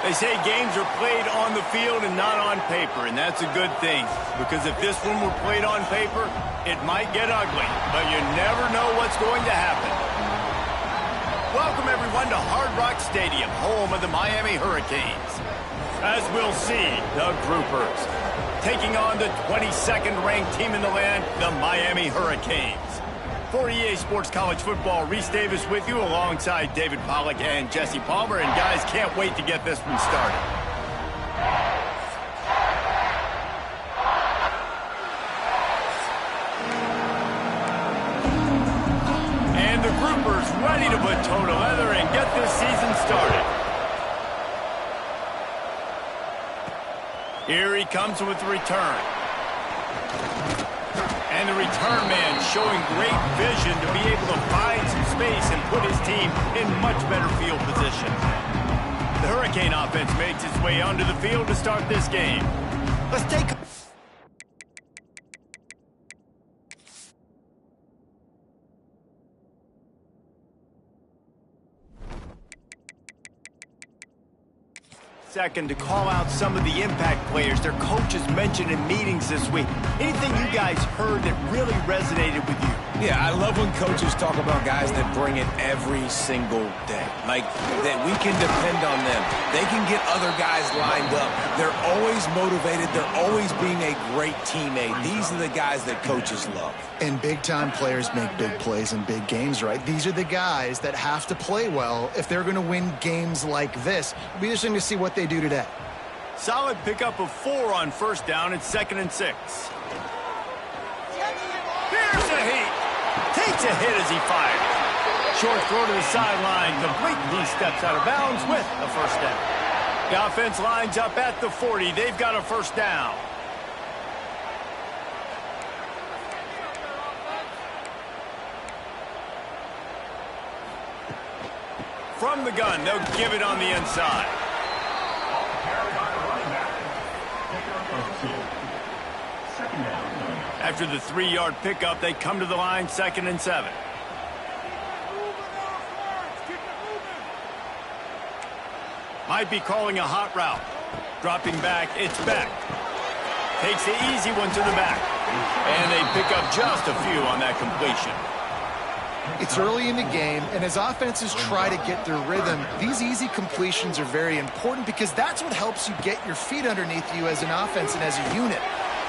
They say games are played on the field and not on paper, and that's a good thing. Because if this one were played on paper, it might get ugly, but you never know what's going to happen. Welcome, everyone, to Hard Rock Stadium, home of the Miami Hurricanes. As we'll see, the Groupers taking on the 22nd ranked team in the land, the Miami Hurricanes. For EA Sports College Football, Reese Davis with you alongside David Pollack and Jesse Palmer. And guys, can't wait to get this one started. And the Groupers ready to put toe to leather and get this season started. Here he comes with the return. And the return man showing great vision to be able to find some space and put his team in much better field position. The Hurricane offense makes its way onto the field to start this game. Let's take... second to call out some of the impact players their coaches mentioned in meetings this week. Anything you guys heard that really resonated with you? Yeah, I love when coaches talk about guys that bring it every single day. Like, that we can depend on them. They can get other guys lined up. They're always motivated. They're always being a great teammate. These are the guys that coaches love. And big-time players make big plays in big games, right? These are the guys that have to play well if they're going to win games like this. It'll be interesting to see what they do today. Solid pickup of 4 on first down and 2nd and 6. Here's a heat. Takes a hit as he fires. Short throw to the sideline, complete. He steps out of bounds with a first down. The offense lines up at the 40. They've got a first down. From the gun, they'll give it on the inside. After the 3-yard pickup, they come to the line, 2nd and 7. Might be calling a hot route. Dropping back, it's Beck. Takes the easy one to the back. And they pick up just a few on that completion. It's early in the game, and as offenses try to get their rhythm, these easy completions are very important because that's what helps you get your feet underneath you as an offense and as a unit.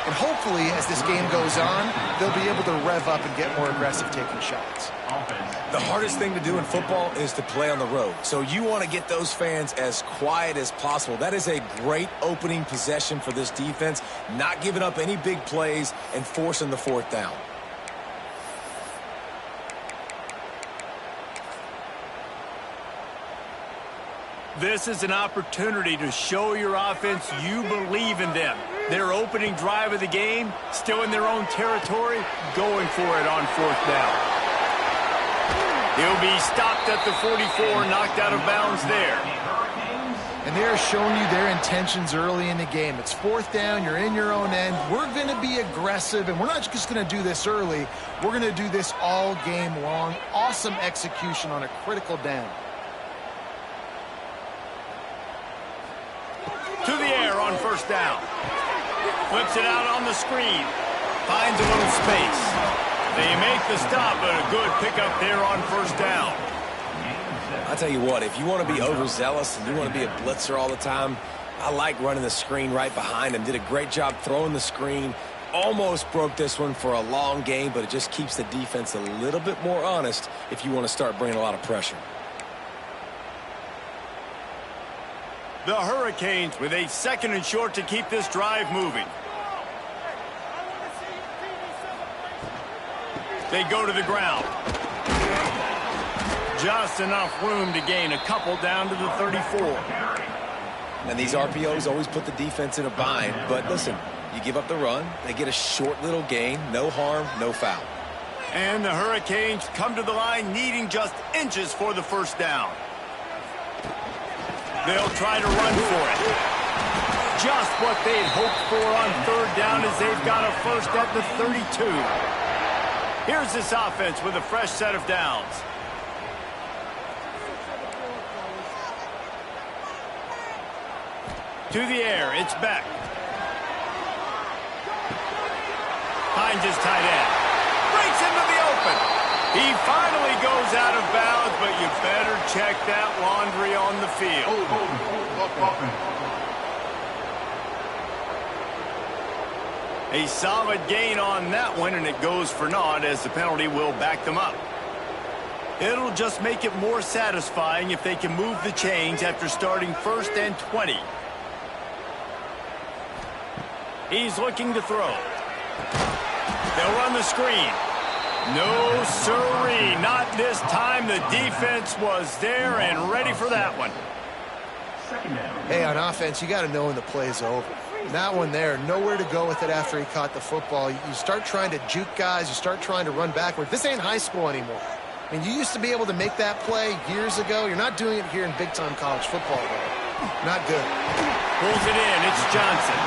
And hopefully, as this game goes on, they'll be able to rev up and get more aggressive taking shots. The hardest thing to do in football is to play on the road. So you want to get those fans as quiet as possible. That is a great opening possession for this defense, not giving up any big plays and forcing the 4th down. This is an opportunity to show your offense you believe in them. Their opening drive of the game, still in their own territory, going for it on 4th down. He'll be stopped at the 44, knocked out of bounds there. And they're showing you their intentions early in the game. It's 4th down, you're in your own end. We're going to be aggressive, and we're not just going to do this early. We're going to do this all game long. Awesome execution on a critical down. To the air on 1st down. Flips it out on the screen. Finds a little space. They make the stop, but a good pickup there on 1st down. I'll tell you what, if you want to be overzealous and you want to be a blitzer all the time, I like running the screen right behind him. Did a great job throwing the screen. Almost broke this one for a long game, but it just keeps the defense a little bit more honest if you want to start bringing a lot of pressure. The Hurricanes with a 2nd and short to keep this drive moving. They go to the ground. Just enough room to gain a couple down to the 34. And these RPOs always put the defense in a bind. But listen, you give up the run, they get a short little gain, no harm, no foul. And the Hurricanes come to the line needing just inches for the 1st down. They'll try to run for it. Just what they'd hoped for on 3rd down as they've got a first at the 32. Here's this offense with a fresh set of downs. To the air, it's Beck. Finds his tight end. Breaks into the open. He finally goes out of bounds, but you better check that laundry on the field. A solid gain on that one, and it goes for naught as the penalty will back them up. It'll just make it more satisfying if they can move the chains after starting 1st and 20. He's looking to throw. They'll run the screen. No, sirree, not this time. The defense was there and ready for that one. Hey, on offense, you got to know when the play's over. That one there, nowhere to go with it after he caught the football. You start trying to juke guys. You start trying to run backward. This ain't high school anymore. I mean, you used to be able to make that play years ago. You're not doing it here in big-time college football, though. Not good. Pulls it in. It's Johnson.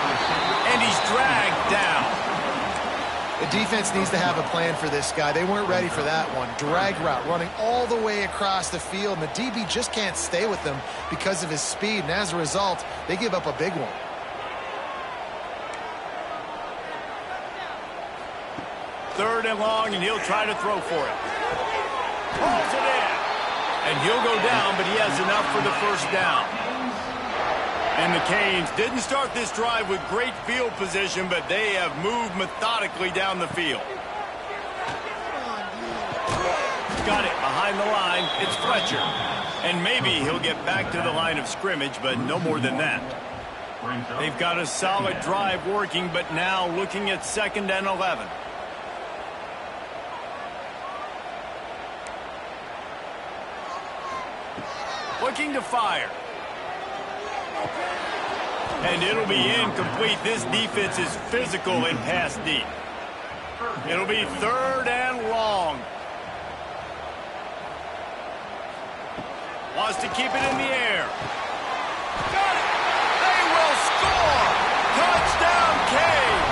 And he's dragged down. The defense needs to have a plan for this guy. They weren't ready for that one. Drag route running all the way across the field, and the DB just can't stay with them because of his speed, and as a result, they give up a big one. Third and long, and he'll try to throw for it. Pulls it in. And he'll go down, but he has enough for the first down. And the Canes didn't start this drive with great field position, but they have moved methodically down the field. Got it behind the line. It's Fletcher. And maybe he'll get back to the line of scrimmage, but no more than that. They've got a solid drive working, but now looking at 2nd and 11. Looking to fire. And it'll be incomplete. This defense is physical and pass deep. It'll be 3rd and long. Wants to keep it in the air. Got it. They will score. Touchdown, Canes.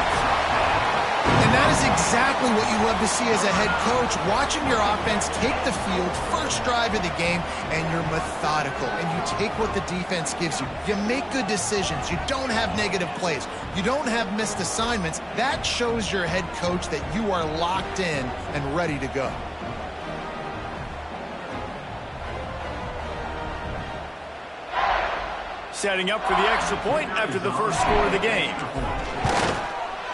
And that is exactly what you love to see as a head coach, watching your offense take the field, first drive of the game, and you're methodical, and you take what the defense gives you. You make good decisions. You don't have negative plays. You don't have missed assignments. That shows your head coach that you are locked in and ready to go. Setting up for the extra point after the first score of the game.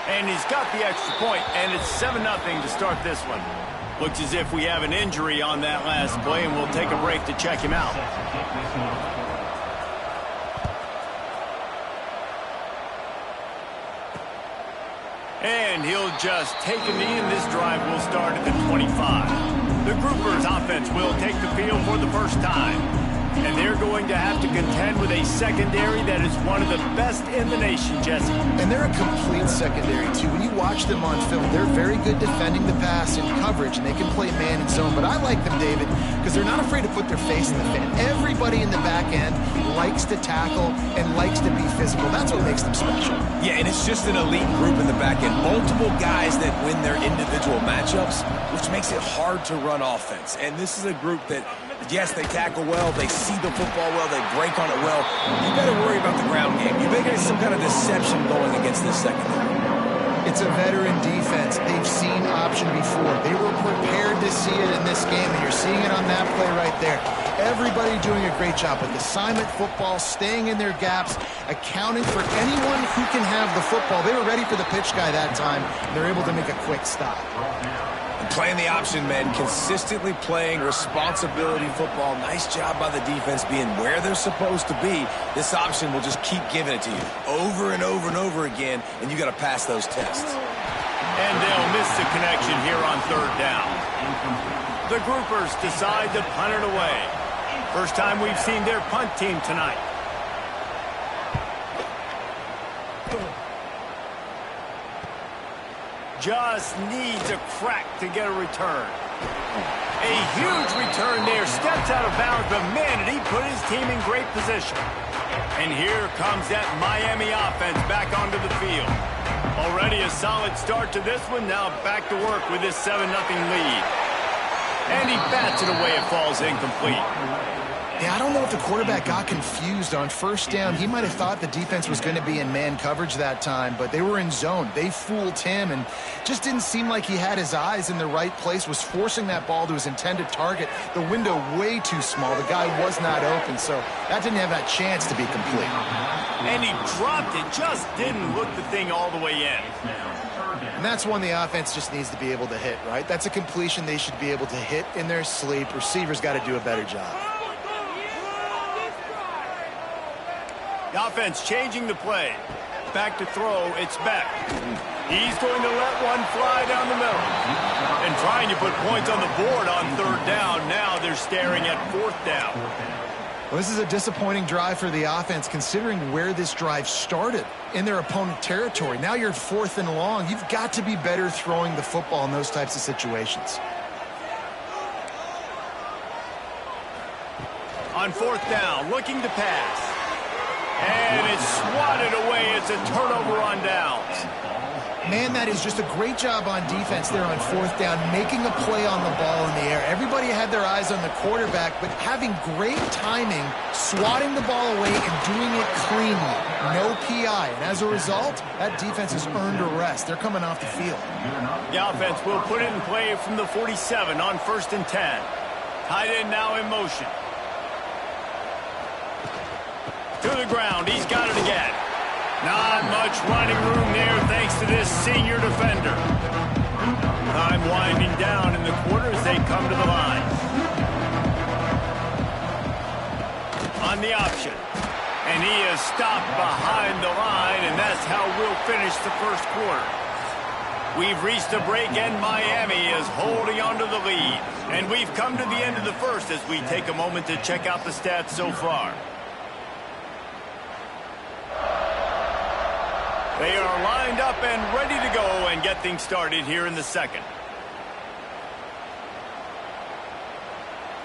And he's got the extra point, and it's 7-0 to start this one. Looks as if we have an injury on that last play, and we'll take a break to check him out. And he'll just take a knee, and this drive will start at the 25. The Groupers offense will take the field for the first time. And they're going to have to contend with a secondary that is one of the best in the nation, Jesse. And they're a complete secondary, too. When you watch them on film, they're very good defending the pass in coverage, and they can play man and zone. But I like them, David, because they're not afraid to put their face in the fan. Everybody in the back end likes to tackle and likes to be physical. That's what makes them special. Yeah, and it's just an elite group in the back end. Multiple guys that win their individual matchups, which makes it hard to run offense. And this is a group that, yes, they tackle well, they see the football well, they break on it well. You better worry about the ground game. You better get some kind of deception going against this secondary. It's a veteran defense. They've seen option before. They were prepared to see it in this game, and you're seeing it on that play right there. Everybody doing a great job with assignment football, staying in their gaps, accounting for anyone who can have the football. They were ready for the pitch guy that time. They're able to make a quick stop. Playing the option men, consistently playing responsibility football. Nice job by the defense being where they're supposed to be. This option will just keep giving it to you over and over and over again, and you got to pass those tests. And they'll miss the connection here on 3rd down. The Groupers decide to punt it away. First time we've seen their punt team tonight. Just needs a crack to get a return. A huge return there. Steps out of bounds, but man, did he put his team in great position. And here comes that Miami offense back onto the field. Already a solid start to this one. Now back to work with this 7-0 lead. And he bats it away. It falls incomplete. Yeah, I don't know if the quarterback got confused on first down. He might have thought the defense was going to be in man coverage that time, but they were in zone. They fooled him and just didn't seem like he had his eyes in the right place, was forcing that ball to his intended target. The window way too small. The guy was not open, so that didn't have that chance to be complete. And he dropped it, just didn't look the thing all the way in. And that's one the offense just needs to be able to hit, right? That's a completion they should be able to hit in their sleep. Receivers got to do a better job. The offense changing the play. Back to throw, it's Beck. He's going to let one fly down the middle. And trying to put points on the board on third down. Now they're staring at fourth down. Well, this is a disappointing drive for the offense considering where this drive started in their opponent territory. Now you're 4th and long. You've got to be better throwing the football in those types of situations. On fourth down, looking to pass. And it's swatted away. It's a turnover on downs. Man, that is just a great job on defense there on fourth down, making a play on the ball in the air. Everybody had their eyes on the quarterback, but having great timing, swatting the ball away and doing it cleanly. No PI. And as a result, that defense has earned a rest. They're coming off the field. The offense will put it in play from the 47 on 1st and 10. Tight end now in motion. To the ground. He's got it again. Not much running room there thanks to this senior defender. Time winding down in the quarter as they come to the line. On the option. And he is stopped behind the line, and that's how we'll finish the first quarter. We've reached a break, and Miami is holding on to the lead. And we've come to the end of the first as we take a moment to check out the stats so far. They are lined up and ready to go and get things started here in the second.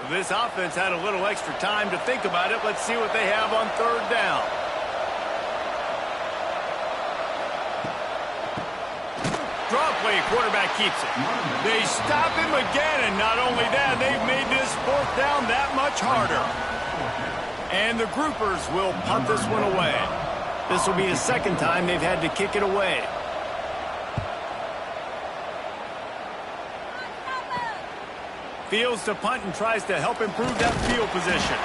This offense had a little extra time to think about it. Let's see what they have on third down. Draw play, quarterback keeps it. They stop him again, and not only that, they've made this fourth down that much harder. And the groupers will punt this one away. This will be the second time they've had to kick it away. Fields to punt and tries to help improve that field position.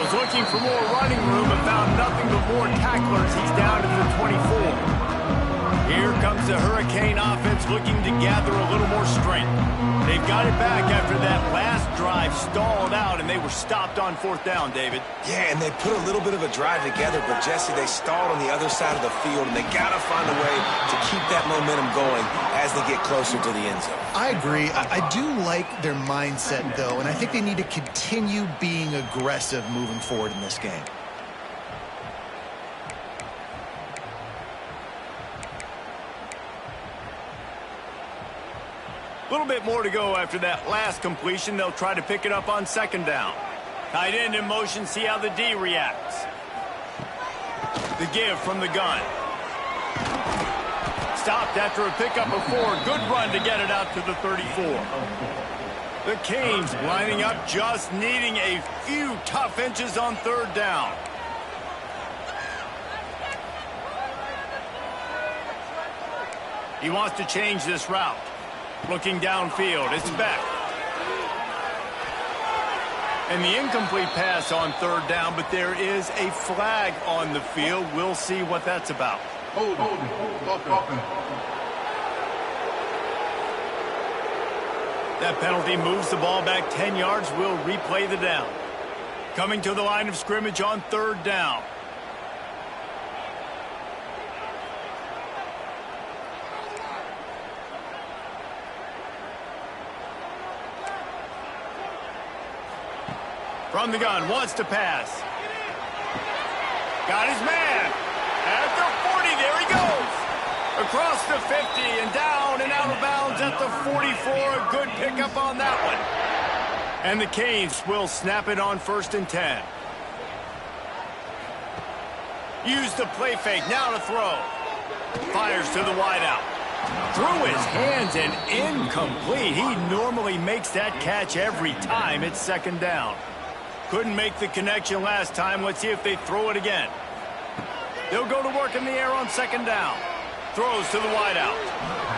Was looking for more running room and found nothing but more tacklers. He's down to the 24. Here comes the Hurricane offense looking to gather a little more strength. They've got it back after that last drive stalled out, and they were stopped on fourth down, David. Yeah, and they put a little bit of a drive together, but, Jesse, they stalled on the other side of the field, and they got to find a way to keep that momentum going as they get closer to the end zone. I agree. I do like their mindset, though, and I think they need to continue being aggressive moving forward in this game. A little bit more to go after that last completion. They'll try to pick it up on second down. Tight end in motion, see how the D reacts. The give from the gun. Stopped after a pickup of 4. Good run to get it out to the 34. The Canes lining up, just needing a few tough inches on third down. He wants to change this route. Looking downfield, it's Beck. And the incomplete pass on third down, but there is a flag on the field. We'll see what that's about. That penalty moves the ball back 10 yards. We'll replay the down. Coming to the line of scrimmage on third down. From the gun, wants to pass. Got his man. At the 40, there he goes. Across the 50 and down and out of bounds at the 44. A good pickup on that one. And the Canes will snap it on 1st and 10. Use the play fake, now to throw. Fires to the wideout. Through his hands and incomplete. He normally makes that catch every time. It's second down. Couldn't make the connection last time. Let's see if they throw it again. They'll go to work in the air on second down. Throws to the wideout.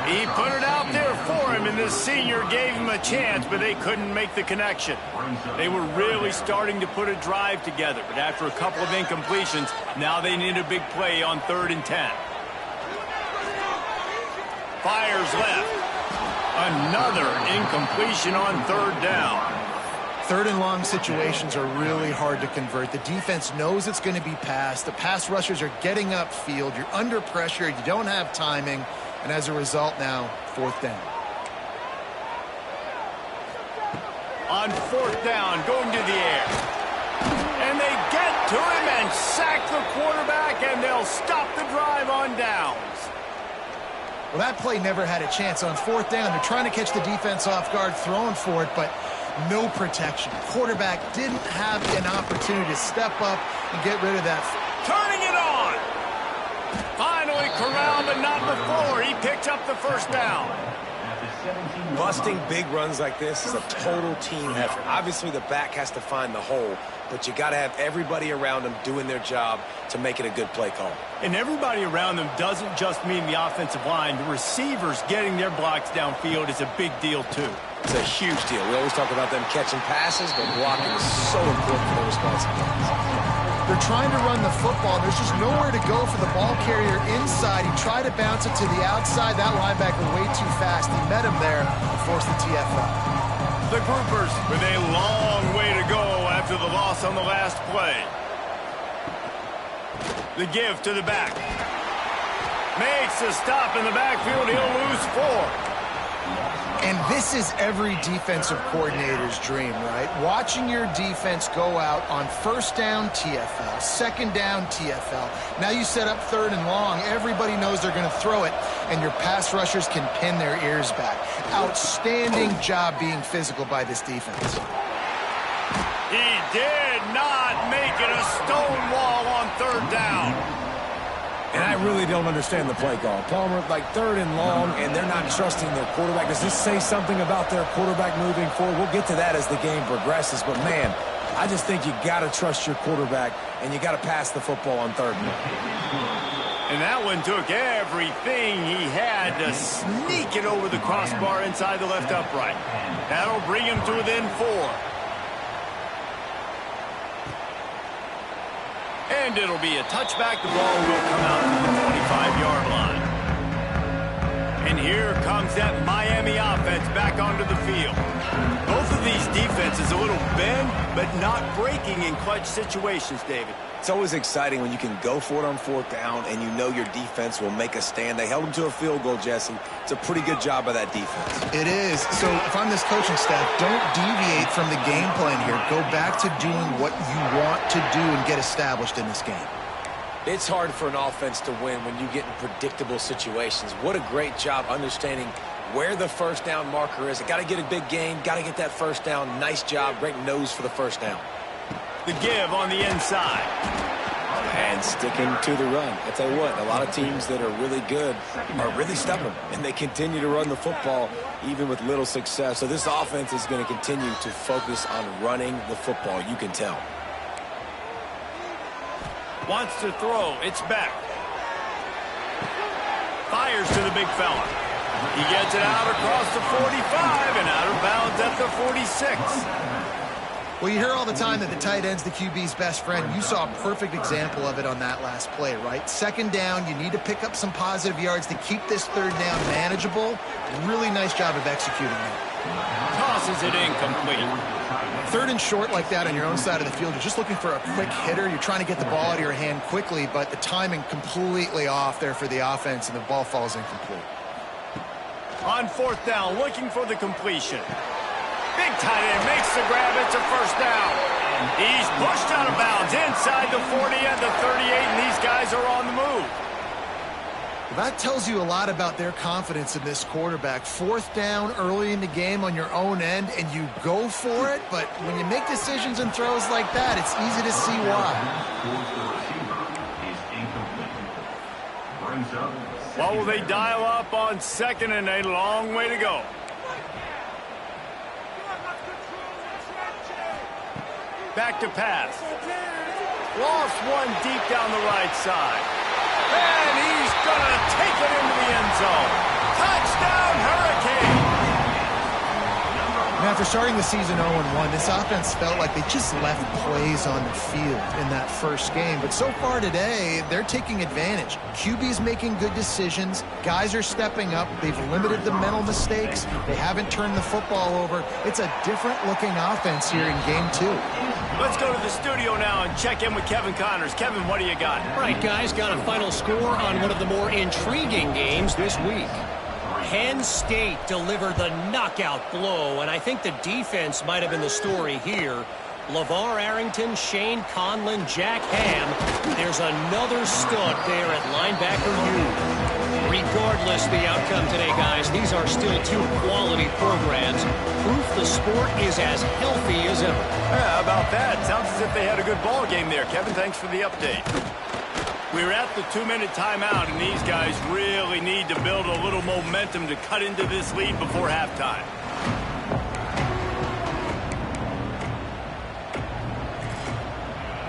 He put it out there for him, and this senior gave him a chance, but they couldn't make the connection. They were really starting to put a drive together, but after a couple of incompletions, now they need a big play on 3rd and 10. Fires left. Another incompletion on 3rd down. 3rd and long situations are really hard to convert. The defense knows it's going to be passed. The pass rushers are getting upfield. You're under pressure. You don't have timing. And as a result now, 4th down. On 4th down, going to the air. And they get to him and sack the quarterback, and they'll stop the drive on downs. Well, that play never had a chance. On 4th down, they're trying to catch the defense off guard, throwing for it, but no protection. Quarterback didn't have an opportunity to step up and get rid of that. Turning it on. Finally corralled, but not before. He picked up the 1st down. Busting big runs like this is a total team effort. Obviously, the back has to find the hole, but you got to have everybody around them doing their job to make it a good play call. And everybody around them doesn't just mean the offensive line. The receivers getting their blocks downfield is a big deal, too. It's a huge deal. We always talk about them catching passes, but blocking is so important for their responsibilities. They're trying to run the football. There's just nowhere to go for the ball carrier inside. He tried to bounce it to the outside. That linebacker way too fast. He met him there and forced the TFL. The Groupers with a long way to go after the loss on the last play. The give to the back. Makes a stop in the backfield. He'll lose 4. And this is every defensive coordinator's dream, right? Watching your defense go out on 1st down, TFL, 2nd down, TFL. Now you set up 3rd and long. Everybody knows they're going to throw it, and your pass rushers can pin their ears back. Outstanding job being physical by this defense. He did not make it a stone wall on 3rd down. And I really don't understand the play call. Palmer, like 3rd and long, and they're not trusting their quarterback. Does this say something about their quarterback moving forward? We'll get to that as the game progresses. But, man, I just think you got to trust your quarterback, and you got to pass the football on 3rd and long. And that one took everything he had to sneak it over the crossbar inside the left upright. That'll bring him to within 4. And it'll be a touchback. The ball will come out to the 25-yard line. And here comes that Miami offense back onto the field. Both of these defenses a little bend, but not breaking in clutch situations, David. It's always exciting when you can go for it on 4th down and you know your defense will make a stand. They held them to a field goal, Jesse. It's a pretty good job by that defense. It is. So if I'm this coaching staff, don't deviate from the game plan here. Go back to doing what you want to do and get established in this game. It's hard for an offense to win when you get in predictable situations. What a great job understanding where the 1st down marker is. Got to get a big gain. Got to get that 1st down. Nice job. Great nose for the 1st down. The give on the inside. And sticking to the run. I tell you what, a lot of teams that are really good are really stubborn, and they continue to run the football even with little success. So this offense is going to continue to focus on running the football. You can tell. Wants to throw. It's back. Fires to the big fella. He gets it out across the 45 and out of bounds at the 46. Well, you hear all the time that the tight end's the QB's best friend. You saw a perfect example of it on that last play, right? 2nd down, you need to pick up some positive yards to keep this 3rd down manageable. Really nice job of executing that. Tosses it incomplete. 3rd and short like that on your own side of the field, you're just looking for a quick hitter. You're trying to get the ball out of your hand quickly, but the timing completely off there for the offense, and the ball falls incomplete. On 4th down, looking for the completion. Big tight end makes the grab. It's a 1st down. He's pushed out of bounds inside the 40 and the 38, and these guys are on the move. Well, that tells you a lot about their confidence in this quarterback. 4th down early in the game on your own end, and you go for it, but when you make decisions and throws like that, it's easy to see why. What will they dial up on 2nd and a long way to go? Back to pass. Lost one deep down the right side. And he's going to take it into the end zone. Touchdown, Hurricane! And after starting the season 0-1, this offense felt like they just left plays on the field in that first game. But so far today, they're taking advantage. QB's making good decisions. Guys are stepping up. They've limited the mental mistakes. They haven't turned the football over. It's a different-looking offense here in Game 2. Let's go to the studio now and check in with Kevin Connors. Kevin, what do you got? All right, guys, got a final score on one of the more intriguing games this week. Penn State delivered the knockout blow, and I think the defense might have been the story here. LeVar Arrington, Shane Conlon, Jack Ham. There's another stud there at linebacker U. Regardless the outcome today, guys, these are still two quality programs. Proof the sport is as healthy as ever. Yeah, how about that? Sounds as if they had a good ball game there. Kevin, thanks for the update. We're at the 2-minute timeout, and these guys really need to build a little momentum to cut into this lead before halftime.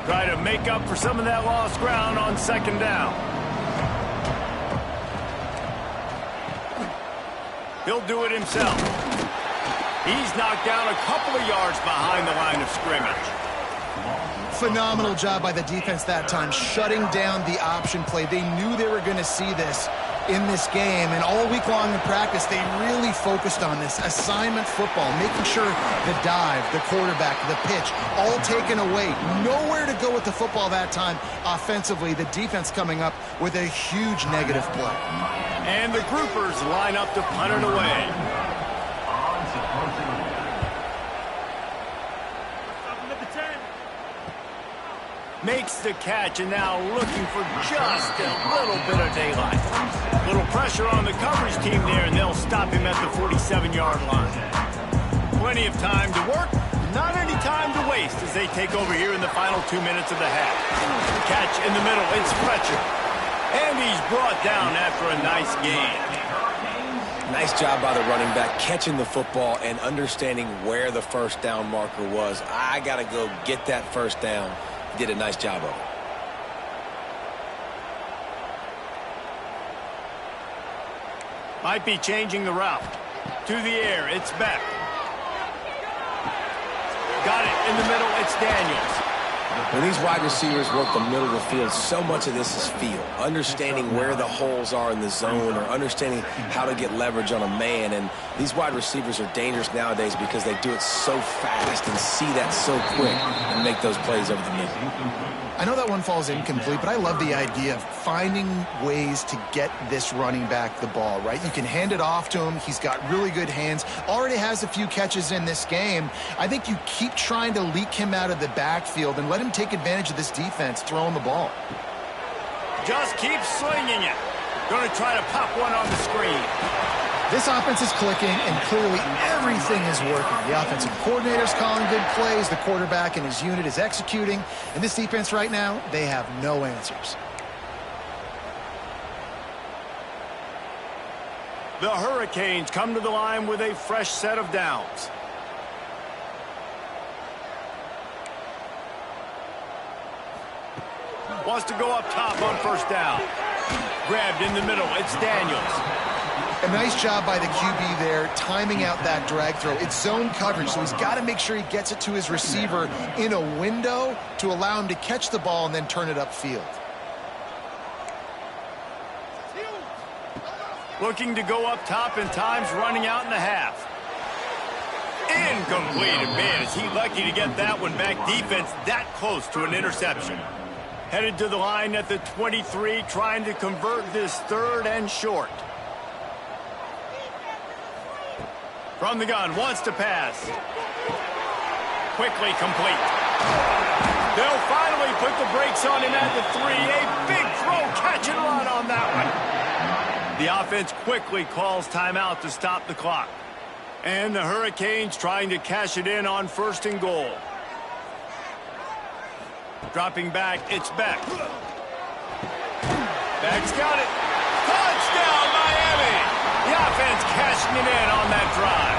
Try to make up for some of that lost ground on second down. He'll do it himself. He's knocked down a couple of yards behind the line of scrimmage. Phenomenal job by the defense that time, shutting down the option play. They knew they were going to see this in this game, and all week long in practice, they really focused on this assignment football, making sure the dive, the quarterback, the pitch, all taken away. Nowhere to go with the football that time offensively. The defense coming up with a huge negative play. And the groupers line up to punt it away. Makes the catch, and now looking for just a little bit of daylight. Little pressure on the coverage team there, and they'll stop him at the 47-yard line. Plenty of time to work, not any time to waste as they take over here in the final 2 minutes of the half. Catch in the middle, it's Fletcher. And he's brought down after a nice gain. Nice job by the running back, catching the football and understanding where the first down marker was. I got to go get that first down. Did a nice job of it. Might be changing the route. To the air, it's Beck. Got it in the middle, it's Daniels. When these wide receivers work the middle of the field, so much of this is feel. Understanding where the holes are in the zone or understanding how to get leverage on a man. And these wide receivers are dangerous nowadays because they do it so fast and see that so quick and make those plays over the middle. I know that one falls incomplete, but I love the idea of finding ways to get this running back the ball, right? You can hand it off to him. He's got really good hands. Already has a few catches in this game. I think you keep trying to leak him out of the backfield and let him take advantage of this defense throwing the ball. Just keep slinging it. Going to try to pop one on the screen. This offense is clicking, and clearly everything is working. The offensive coordinator's calling good plays. The quarterback and his unit is executing. And this defense right now, they have no answers. The Hurricanes come to the line with a fresh set of downs. Wants to go up top on first down. Grabbed in the middle. It's Daniels. A nice job by the QB there, timing out that drag throw. It's zone coverage, so he's got to make sure he gets it to his receiver in a window to allow him to catch the ball and then turn it upfield. Looking to go up top, and time's running out in the half. Incomplete. And man, is he lucky to get that one back. Defense that close to an interception. Headed to the line at the 23, trying to convert this third and short. From the gun, wants to pass. Quickly complete. They'll finally put the brakes on him at the 3. A big throw, catch and run on that one. The offense quickly calls timeout to stop the clock. And the Hurricanes trying to cash it in on first and goal. Dropping back, it's Beck. Beck's got it. Touchdown, Miami! The offense cashing it in on that drive.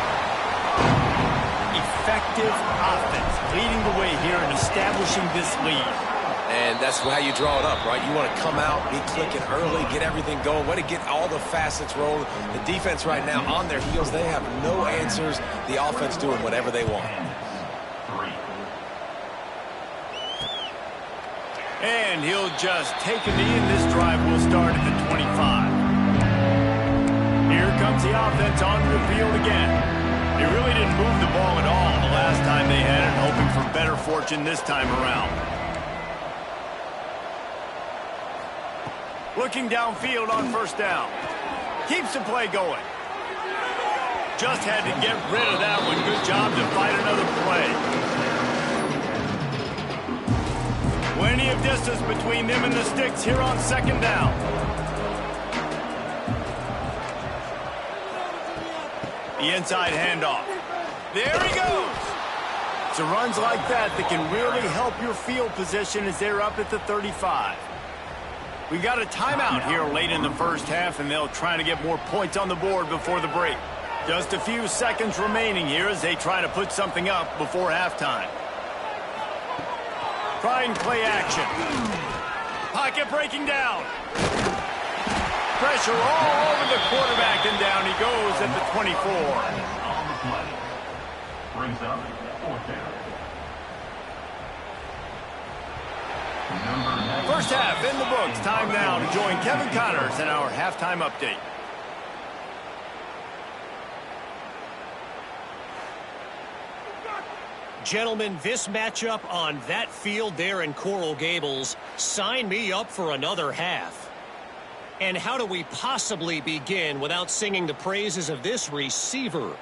effective offense, leading the way here and establishing this lead. And that's how you draw it up, right? You want to come out, be clicking early, get everything going, way to get all the facets rolling. The defense right now on their heels, they have no answers. The offense doing whatever they want. And he'll just take a knee, and this drive will start at the 25. Here comes the offense onto the field again. They really didn't move the ball at all the last time they had it, hoping for better fortune this time around. Looking downfield on first down. Keeps the play going. Just had to get rid of that one. Good job to fight another play. Plenty of distance between them and the sticks here on second down. The inside handoff. There he goes. It's runs like that can really help your field position as they're up at the 35. We got a timeout here late in the first half, and they'll try to get more points on the board before the break. Just a few seconds remaining here as they try to put something up before halftime. Trying play action. Pocket breaking down. Pressure all over the quarterback, and down he goes at the 24. On the play. Brings up fourth down. First half in the books. Time now to join Kevin Connors in our halftime update. Gentlemen, this matchup on that field there in Coral Gables, sign me up for another half. And how do we possibly begin without singing the praises of this receiver?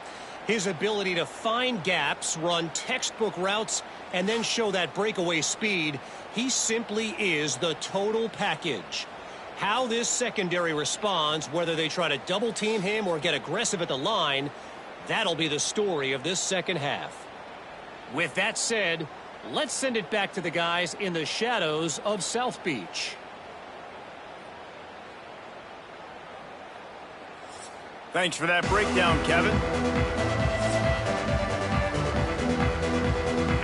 His ability to find gaps, run textbook routes, and then show that breakaway speed. He simply is the total package. How this secondary responds, whether they try to double team him or get aggressive at the line, that'll be the story of this second half. With that said, let's send it back to the guys in the shadows of South Beach. Thanks for that breakdown, Kevin.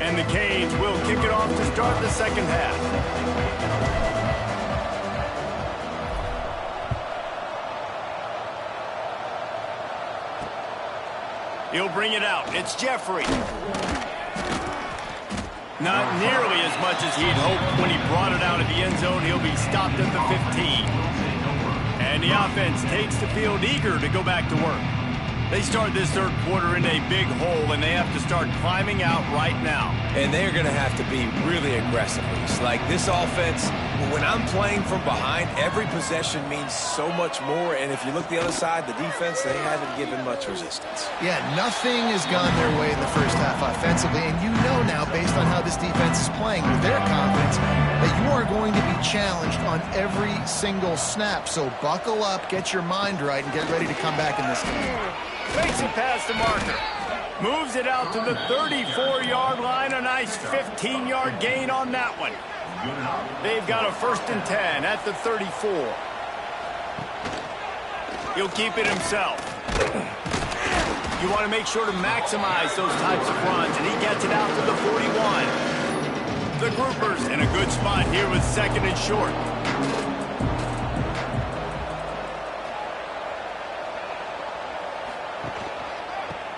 And the Canes will kick it off to start the second half. He'll bring it out. It's Jeffrey. Not nearly as much as he'd hoped when he brought it out of the end zone. He'll be stopped at the 15. And the offense takes the field eager to go back to work. They start this third quarter in a big hole, and they have to start climbing out right now. And they're going to have to be really aggressive. It's like this offense, when I'm playing from behind, every possession means so much more. And if you look the other side, the defense, they haven't given much resistance. Yeah, nothing has gone their way in the first half offensively. And you know now, based on how this defense is playing with their confidence, that you are going to be challenged on every single snap. So buckle up, get your mind right, and get ready to come back in this game. Fakes it past the marker. Moves it out to the 34-yard line. A nice 15-yard gain on that one. They've got a 1st and 10 at the 34. He'll keep it himself. You want to make sure to maximize those types of runs, and he gets it out to the 41. The groupers in a good spot here with 2nd and short.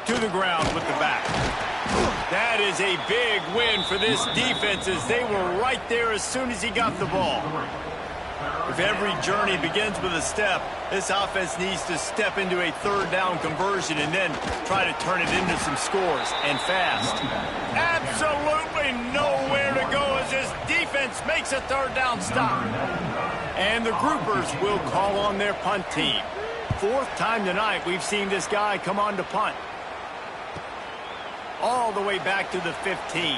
To the ground with the back. That is a big win for this defense as they were right there as soon as he got the ball. If every journey begins with a step, this offense needs to step into a 3rd down conversion and then try to turn it into some scores, and fast. Absolutely nowhere to go as this defense makes a 3rd down stop. And the groupers will call on their punt team. 4th time tonight we've seen this guy come on to punt. All the way back to the 15.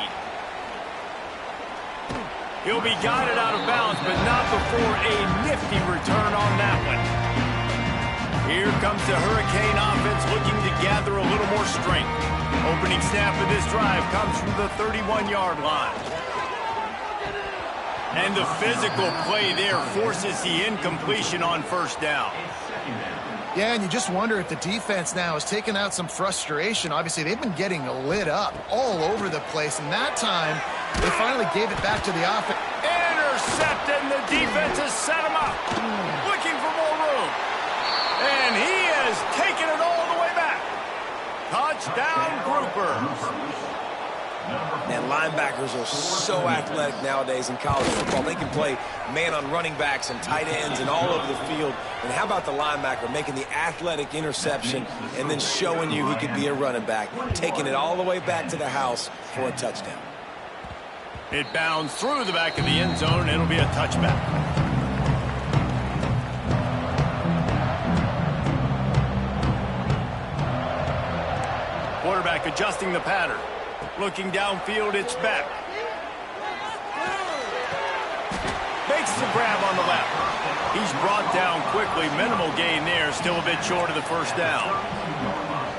He'll be guided out of bounds, but not before a nifty return on that one. Here comes the Hurricane offense looking to gather a little more strength. Opening snap of this drive comes from the 31-yard line. And the physical play there forces the incompletion on first down. Yeah, and you just wonder if the defense now has taken out some frustration. Obviously, they've been getting lit up all over the place, and that time, they finally gave it back to the offense. Intercepted, and the defense has set him up. Looking for more room. And he has taken it all the way back. Touchdown, Groupers. And linebackers are so athletic nowadays in college football. They can play man on running backs and tight ends and all over the field. And how about the linebacker making the athletic interception and then showing you he could be a running back, taking it all the way back to the house for a touchdown. It bounds through the back of the end zone, and it'll be a touchback. Quarterback adjusting the pattern. Looking downfield, it's Beck. Makes the grab on the left. He's brought down quickly. Minimal gain there. Still a bit short of the first down.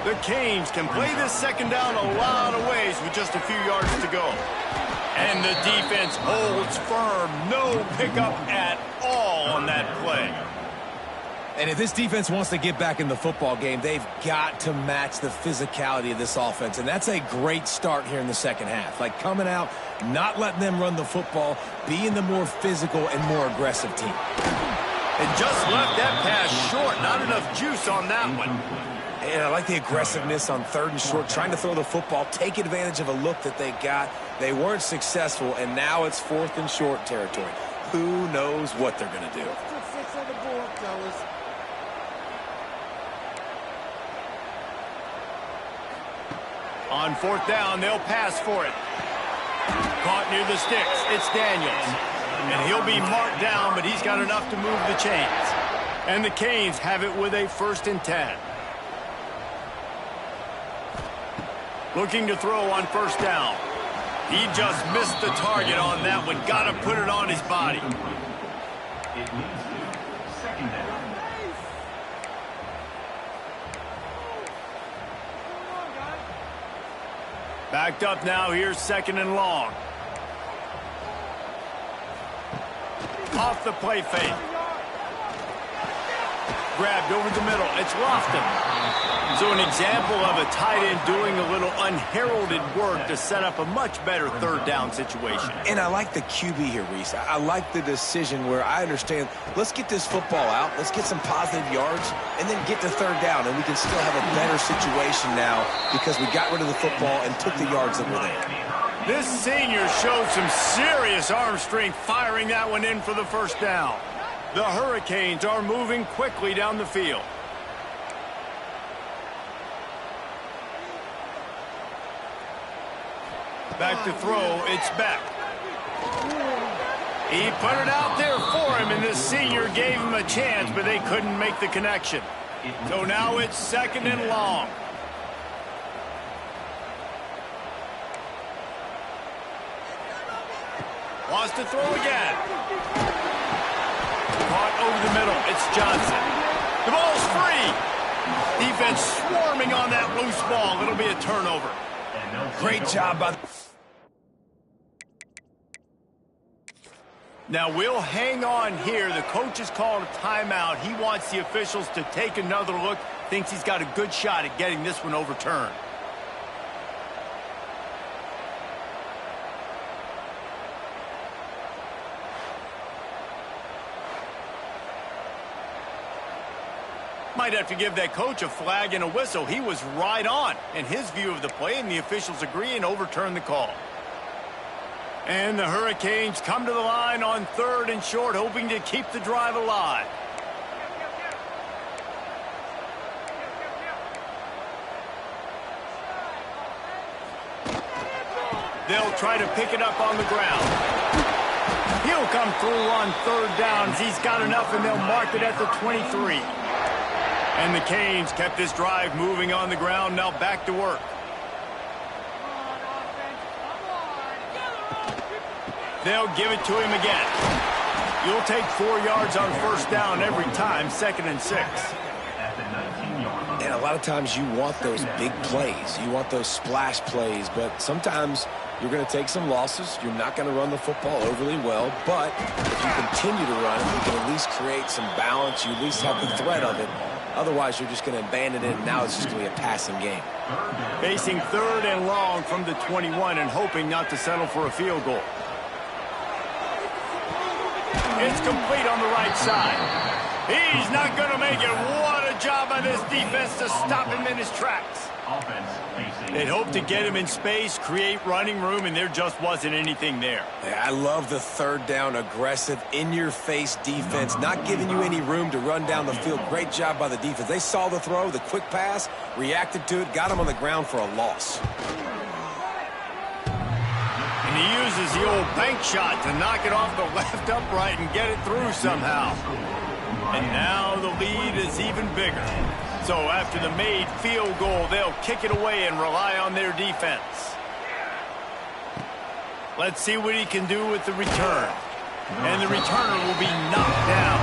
The Canes can play this second down a lot of ways with just a few yards to go. And the defense holds firm. No pickup at all on that play. And if this defense wants to get back in the football game, they've got to match the physicality of this offense. And that's a great start here in the second half. Like coming out, not letting them run the football, being the more physical and more aggressive team. And just left that pass short. Not enough juice on that one. And I like the aggressiveness on third and short, trying to throw the football, take advantage of a look that they got. They weren't successful, and now it's fourth and short territory. Who knows what they're going to do? On fourth down, they'll pass for it. Caught near the sticks. It's Daniels. And he'll be marked down, but he's got enough to move the chains. And the Canes have it with a 1st and 10. Looking to throw on first down. He just missed the target on that one. Got to put it on his body. It leads to second down. Backed up now. Here's 2nd and long. Off the play fake. Grabbed over the middle. It's Lofton. So an example of a tight end doing a little unheralded work to set up a much better 3rd down situation. And I like the QB here, Reese. I like the decision where I understand, let's get this football out, let's get some positive yards, and then get to 3rd down, and we can still have a better situation now because we got rid of the football and took the yards that were there. This senior showed some serious arm strength firing that one in for the 1st down. The Hurricanes are moving quickly down the field. Back to throw, it's Beck. He put it out there for him, and this senior gave him a chance, but they couldn't make the connection. So now it's 2nd and long. Wants to throw again. Caught over the middle. It's Johnson. The ball's free. Defense swarming on that loose ball. It'll be a turnover. Great job by the... Now we'll hang on here. The coach has called a timeout. He wants the officials to take another look. Thinks he's got a good shot at getting this one overturned. Might have to give that coach a flag and a whistle. He was right on in his view of the play, and the officials agree and overturn the call. And the Hurricanes come to the line on 3rd and short, hoping to keep the drive alive. They'll try to pick it up on the ground. He'll come through on 3rd down. He's got enough, and they'll mark it at the 23. And the Canes kept this drive moving on the ground. Now back to work. They'll give it to him again. You'll take 4 yards on 1st down every time, 2nd and 6. And a lot of times you want those big plays. You want those splash plays, but sometimes You're going to take some losses. You're not going to run the football overly well, but if you continue to run it, you can at least create some balance. You at least have the threat of it. Otherwise, you're just going to abandon it, and now it's just going to be a passing game. Facing 3rd and long from the 21 and hoping not to settle for a field goal. It's complete on the right side. He's not going to make it. What a job by this defense to stop him in his tracks. They'd hoped to get him in space, create running room, and there just wasn't anything there. I love the 3rd down, aggressive, in-your-face defense, not giving you any room to run down the field. Great job by the defense. They saw the throw, the quick pass, reacted to it, got him on the ground for a loss. And he uses the old bank shot to knock it off the left upright and get it through somehow. And now the lead is even bigger. So after the made field goal, they'll kick it away and rely on their defense. Let's see what he can do with the return. And the returner will be knocked down.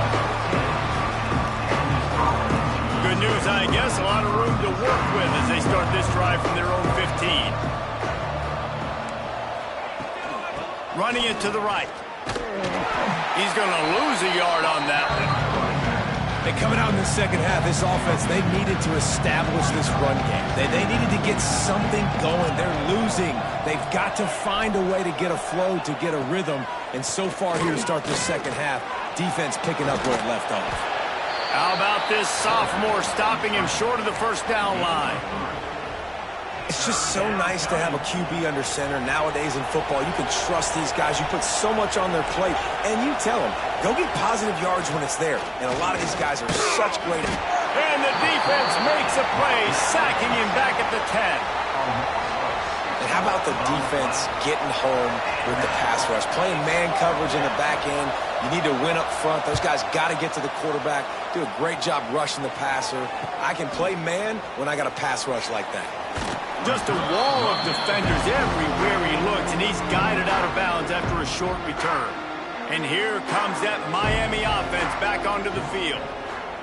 Good news, I guess. A lot of room to work with as they start this drive from their own 15. Running it to the right. He's going to lose a yard on that one. And coming out in the second half, this offense, they needed to establish this run game. They needed to get something going. They're losing. They've got to find a way to get a flow, to get a rhythm. And so far here to start this second half, defense picking up where it left off. How about this sophomore stopping him short of the first down line? It's just so nice to have a QB under center. Nowadays in football, you can trust these guys. You put so much on their plate, and you tell them, go get positive yards when it's there. And a lot of these guys are such great. And the defense makes a play, sacking him back at the 10. And how about the defense getting home with the pass rush? Playing man coverage in the back end. You need to win up front. Those guys got to get to the quarterback. Do a great job rushing the passer. I can play man when I got a pass rush like that. Just a wall of defenders everywhere he looks, and he's guided out of bounds after a short return. And here comes that Miami offense back onto the field.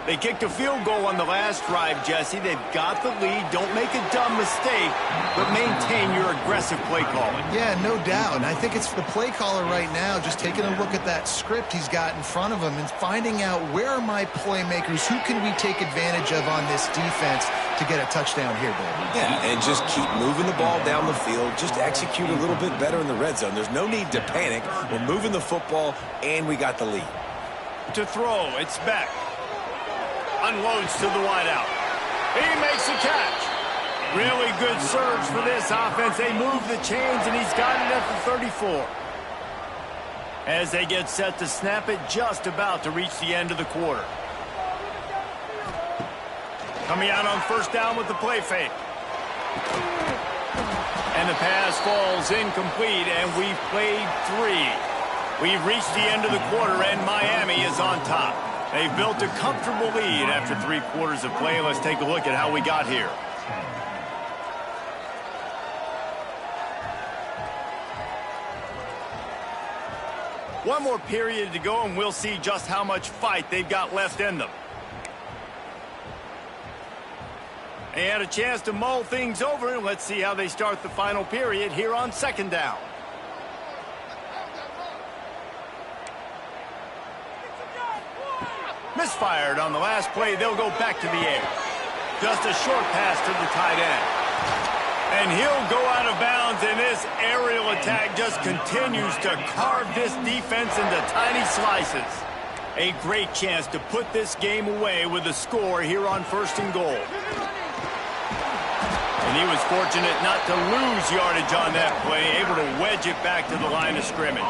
They kicked a field goal on the last drive, Jesse. They've got the lead. Don't make a dumb mistake, but maintain your aggressive play calling. Yeah, no doubt. And I think it's the play caller right now just taking a look at that script he's got in front of him and finding out where are my playmakers, who can we take advantage of on this defense to get a touchdown here, baby. Yeah, and just keep moving the ball down the field. Just execute a little bit better in the red zone. There's no need to panic. We're moving the football, and we got the lead. To throw, it's Beck. Unloads to the wideout. He makes the catch. Really good surge for this offense. They move the chains, and he's got it at the 34. As they get set to snap it, just about to reach the end of the quarter. Coming out on first down with the play fake. And the pass falls incomplete, and we've played 3. We've reached the end of the quarter, and Miami is on top. They've built a comfortable lead after 3 quarters of play. Let's take a look at how we got here. One more period to go, and we'll see just how much fight they've got left in them. They had a chance to mull things over. Let's see how they start the final period here on second down. Misfired on the last play. They'll go back to the air. Just a short pass to the tight end. And he'll go out of bounds, and this aerial attack just continues to carve this defense into tiny slices. A great chance to put this game away with a score here on first and goal. And he was fortunate not to lose yardage on that play, able to wedge it back to the line of scrimmage.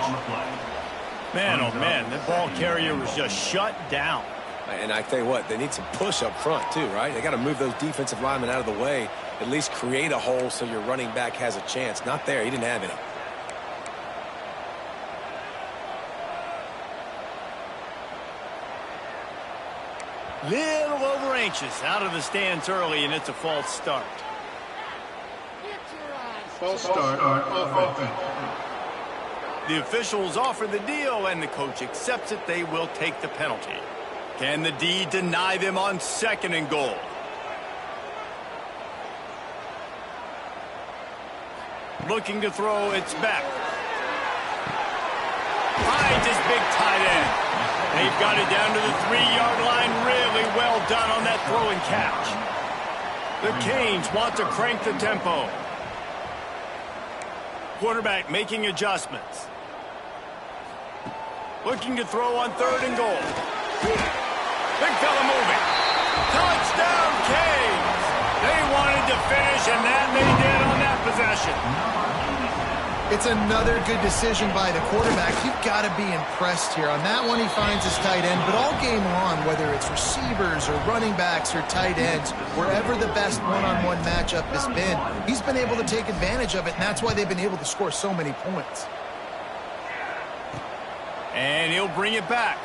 Man, oh man, that ball carrier was just shut down. And I tell you what, they need some push up front too, right? They got to move those defensive linemen out of the way, at least create a hole so your running back has a chance. Not there. He didn't have any. Little over anxious out of the stands early, and it's a false start. False start on offense. The officials offer the deal, and the coach accepts it. They will take the penalty. Can the D deny them on second and goal? Looking to throw, it's Beck. Finds his big tight end. They've got it down to the 3-yard line. Really well done on that throw and catch. The Canes want to crank the tempo. Quarterback making adjustments. Looking to throw on 3rd and goal. Big fella moving. Touchdown, Canes! They wanted to finish, and that they did on that possession. It's another good decision by the quarterback. You've got to be impressed here. On that one, he finds his tight end, but all game long, whether it's receivers or running backs or tight ends, wherever the best one-on-one matchup has been, he's been able to take advantage of it, and that's why they've been able to score so many points. And he'll bring it back.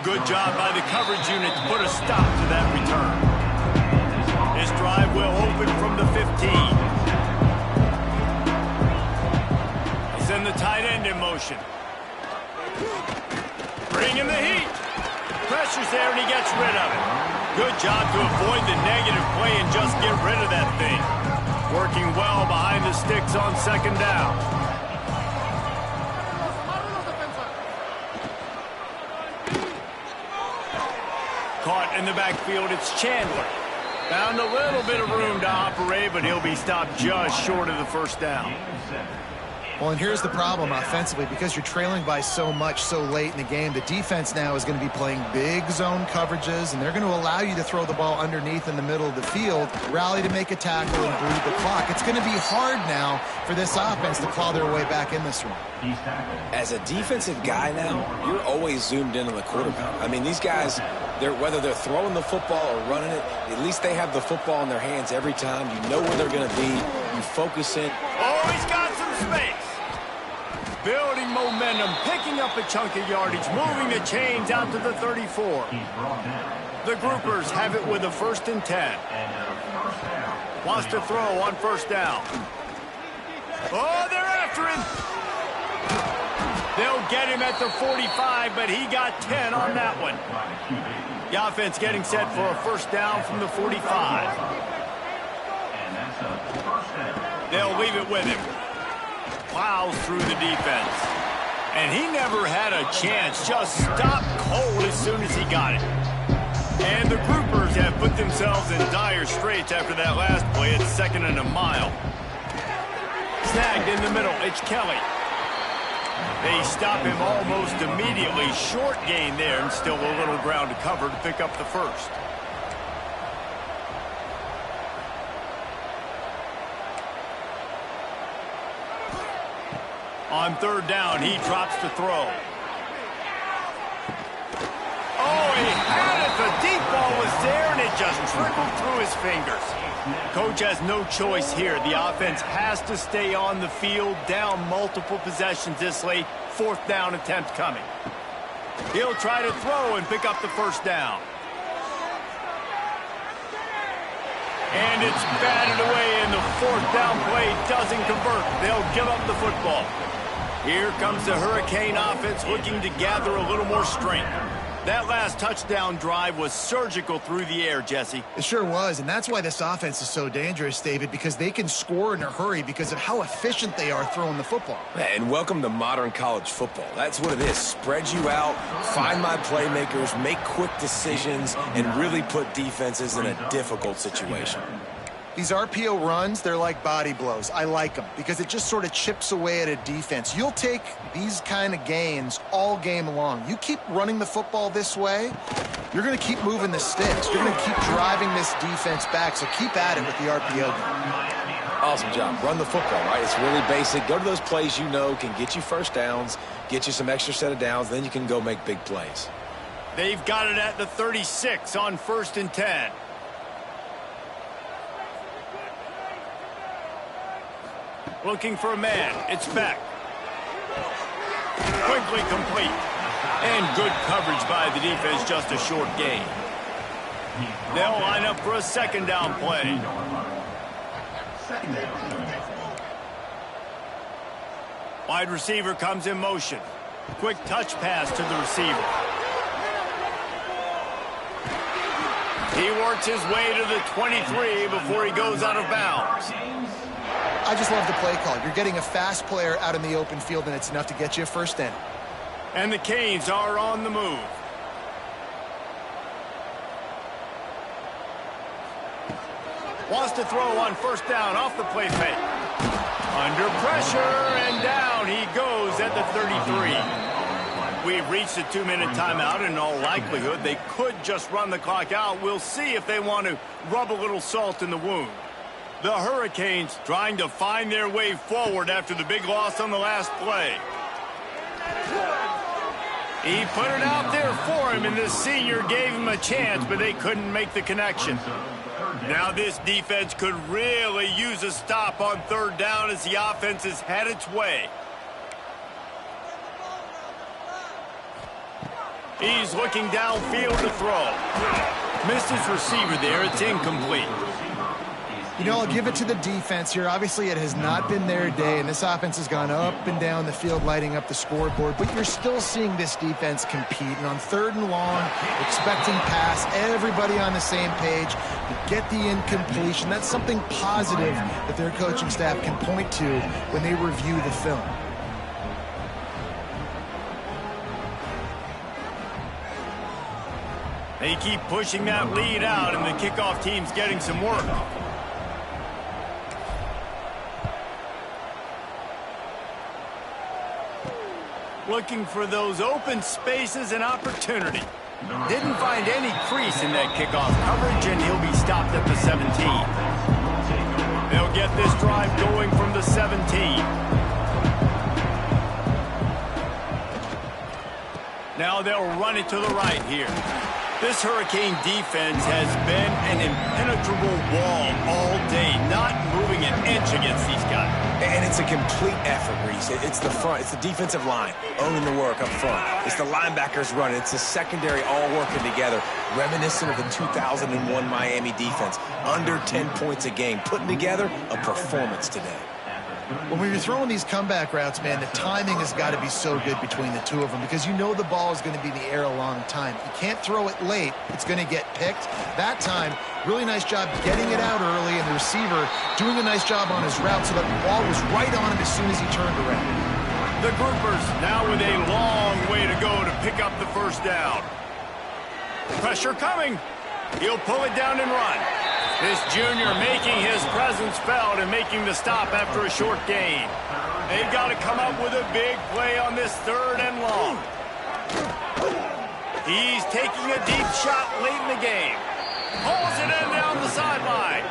Good job by the coverage unit to put a stop to that return. This drive will open from the 15. Send the tight end in motion. Bringing the heat. Pressure's there and he gets rid of it. Good job to avoid the negative play and just get rid of that thing. Working well behind the sticks on 2nd down. Caught in the backfield, it's Chandler. Found a little bit of room to operate, but he'll be stopped just short of the 1st down. Well, and here's the problem offensively. Because you're trailing by so much so late in the game, the defense now is going to be playing big zone coverages, and they're going to allow you to throw the ball underneath in the middle of the field, rally to make a tackle, and bleed the clock. It's going to be hard now for this offense to claw their way back in this one. As a defensive guy now, you're always zoomed in on the quarterback. I mean, these guys, whether they're throwing the football or running it, at least they have the football in their hands every time. You know where they're going to be. You focus in. Oh, he's got some space. Building momentum, picking up a chunk of yardage, moving the chains out to the 34. The Groupers have it with a 1st and 10. Wants to throw on 1st down. Oh, they're after him. They'll get him at the 45, but he got 10 on that one. The offense getting set for a 1st down from the 45. They'll leave it with him. Plows through the defense. And he never had a chance. Just stopped cold as soon as he got it. And the Groupers have put themselves in dire straits after that last play. It's 2nd and a mile. Snagged in the middle. It's Kelly. They stop him almost immediately. Short gain there and still a little ground to cover to pick up the 1st. On 3rd down, he drops to throw. Oh, he had it. The deep ball was there, and it just trickled through his fingers. Coach has no choice here. The offense has to stay on the field, down multiple possessions this late. 4th down attempt coming. He'll try to throw and pick up the 1st down. And it's batted away, and the 4th down play doesn't convert. They'll give up the football. Here comes the Hurricane offense looking to gather a little more strength. That last touchdown drive was surgical through the air, Jesse. It sure was, and that's why this offense is so dangerous, David, because they can score in a hurry because of how efficient they are throwing the football. And welcome to modern college football. That's what it is. Spread you out, find my playmakers, make quick decisions, and really put defenses in a difficult situation. These RPO runs, they're like body blows. I like them because it just sort of chips away at a defense. You'll take these kind of gains all game long. You keep running the football this way, you're going to keep moving the sticks. You're going to keep driving this defense back, so keep at it with the RPO game. Awesome job. Run the football, right? It's really basic. Go to those plays you know can get you 1st downs, get you some extra set of downs, then you can go make big plays. They've got it at the 36 on 1st and 10. Looking for a man. It's Beck. Quickly complete. And good coverage by the defense, just a short gain. They'll line up for a 2nd down play. Wide receiver comes in motion. Quick touch pass to the receiver. He works his way to the 23 before he goes out of bounds. I just love the play call. You're getting a fast player out in the open field, and it's enough to get you a first down. And the Canes are on the move. Wants to throw on first down off the play fake. Under pressure, and down he goes at the 33. We've reached a 2-minute timeout. In all likelihood, they could just run the clock out. We'll see if they want to rub a little salt in the wound. The Hurricanes trying to find their way forward after the big loss on the last play. He put it out there for him, and the senior gave him a chance, but they couldn't make the connection. Now this defense could really use a stop on third down as the offense has had its way. He's looking downfield to throw. Missed his receiver there. It's incomplete. You know, I'll give it to the defense here. Obviously, it has not been their day, and this offense has gone up and down the field lighting up the scoreboard, but you're still seeing this defense compete. And on third and long, expecting pass, everybody on the same page, you get the incompletion. That's something positive that their coaching staff can point to when they review the film. They keep pushing that lead out, and the kickoff team's getting some work. Looking for those open spaces and opportunity. Didn't find any crease in that kickoff coverage, and he'll be stopped at the 17. They'll get this drive going from the 17. Now they'll run it to the right here. This Hurricane defense has been an impenetrable wall all day, not moving an inch against these guys. And it's a complete effort, Reese. It's the front. It's the defensive line owning the work up front. It's the linebackers running. It's the secondary all working together, reminiscent of the 2001 Miami defense. Under 10 points a game, putting together a performance today. When you're throwing these comeback routes, man, the timing has got to be so good between the two of them because you know the ball is going to be in the air a long time. You can't throw it late. It's going to get picked. That time, really nice job getting it out early, and the receiver doing a nice job on his route so that the ball was right on him as soon as he turned around. The Groupers now with a long way to go to pick up the first down. Pressure coming. He'll pull it down and run. This junior making his presence felt and making the stop after a short gain. They've got to come up with a big play on this third and long. He's taking a deep shot late in the game. Pulls it in down the sideline.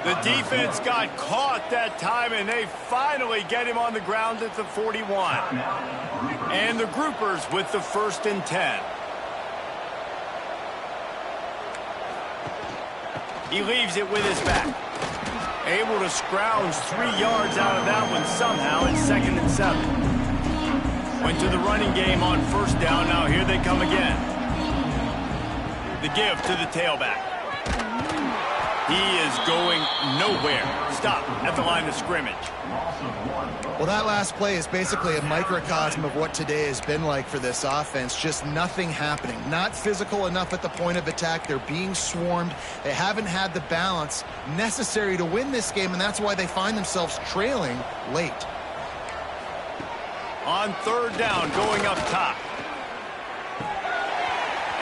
The defense got caught that time, and they finally get him on the ground at the 41. And the Groupers with the 1st and 10. He leaves it with his back. Able to scrounge 3 yards out of that one somehow. It's 2nd and 7. Went to the running game on first down. Now here they come again. The give to the tailback. He is going nowhere. Stop at the line of scrimmage. Well, that last play is basically a microcosm of what today has been like for this offense. Just nothing happening. Not physical enough at the point of attack. They're being swarmed. They haven't had the balance necessary to win this game, and that's why they find themselves trailing late. On third down, going up top.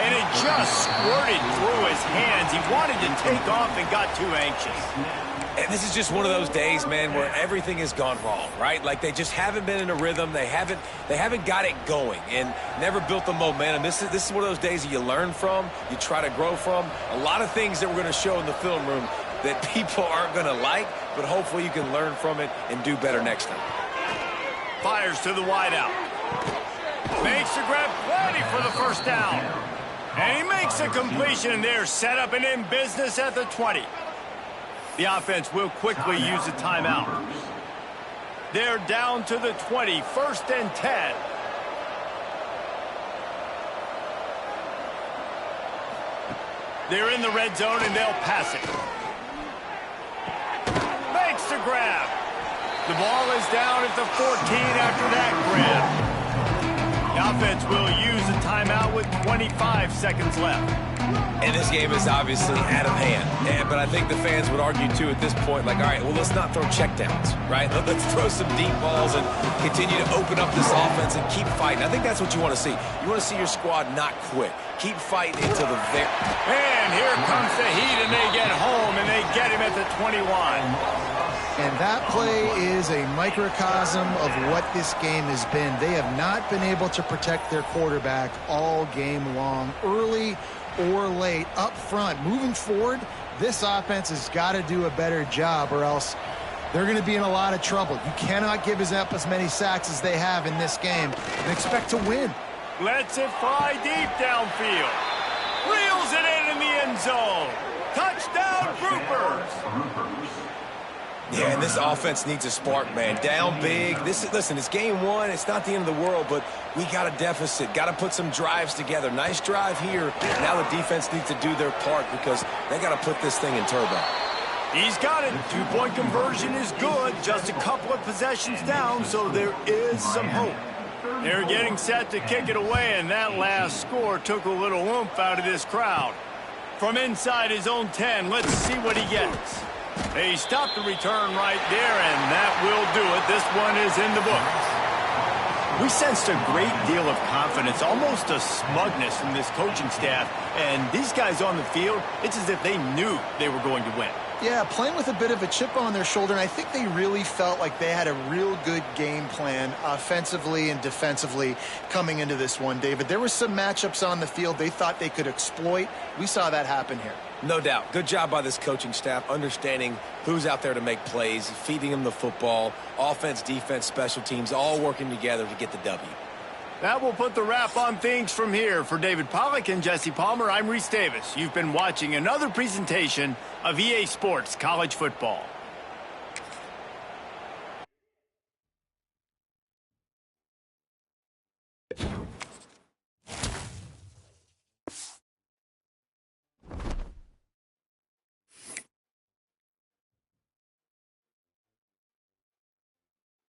And it just squirted through his hands. He wanted to take off and got too anxious. And this is just one of those days, man, where everything has gone wrong, right? Like they just haven't been in a rhythm. They haven't got it going and never built the momentum. This is one of those days that you learn from, you try to grow from. A lot of things that we're going to show in the film room that people aren't going to like, but hopefully you can learn from it and do better next time. Fires to the wideout. Makes the grab, plenty for the first down. And he makes a completion, and they're set up and in business at the 20. The offense will quickly use a timeout. They're down to the 20, 1st and 10. They're in the red zone, and they'll pass it. Makes the grab. The ball is down at the 14 after that grab. The offense will use a timeout with 25 seconds left. And this game is obviously out of hand. But I think the fans would argue, too, at this point, like, all right, well, let's not throw checkdowns, right? Let's throw some deep balls and continue to open up this offense and keep fighting. I think that's what you want to see. You want to see your squad not quit. Keep fighting until the very... And here comes the Heat, and they get home, and they get him at the 21. And that play is a microcosm of what this game has been. They have not been able to protect their quarterback all game long, early or late, up front. Moving forward, this offense has got to do a better job, or else they're going to be in a lot of trouble. You cannot give up as many sacks as they have in this game and expect to win. Lets it fly deep downfield. Reels it in the end zone. Touchdown, Groupers. Yeah, and this offense needs a spark, man. Down big. Listen, it's game one. It's not the end of the world, but we got a deficit. Got to put some drives together. Nice drive here. Now the defense needs to do their part because they got to put this thing in turbo. He's got it. Two-point conversion is good. Just a couple of possessions down, so there is some hope. They're getting set to kick it away, and that last score took a little oomph out of this crowd. From inside his own 10, let's see what he gets. They stopped the return right there, and that will do it. This one is in the books. We sensed a great deal of confidence, almost a smugness from this coaching staff. And these guys on the field, it's as if they knew they were going to win. Yeah, playing with a bit of a chip on their shoulder, and I think they really felt like they had a real good game plan offensively and defensively coming into this one, David. There were some matchups on the field they thought they could exploit. We saw that happen here. No doubt. Good job by this coaching staff, understanding who's out there to make plays, feeding them the football, offense, defense, special teams, all working together to get the W. That will put the wrap on things from here. For David Pollack and Jesse Palmer, I'm Reese Davis. You've been watching another presentation of EA Sports College Football.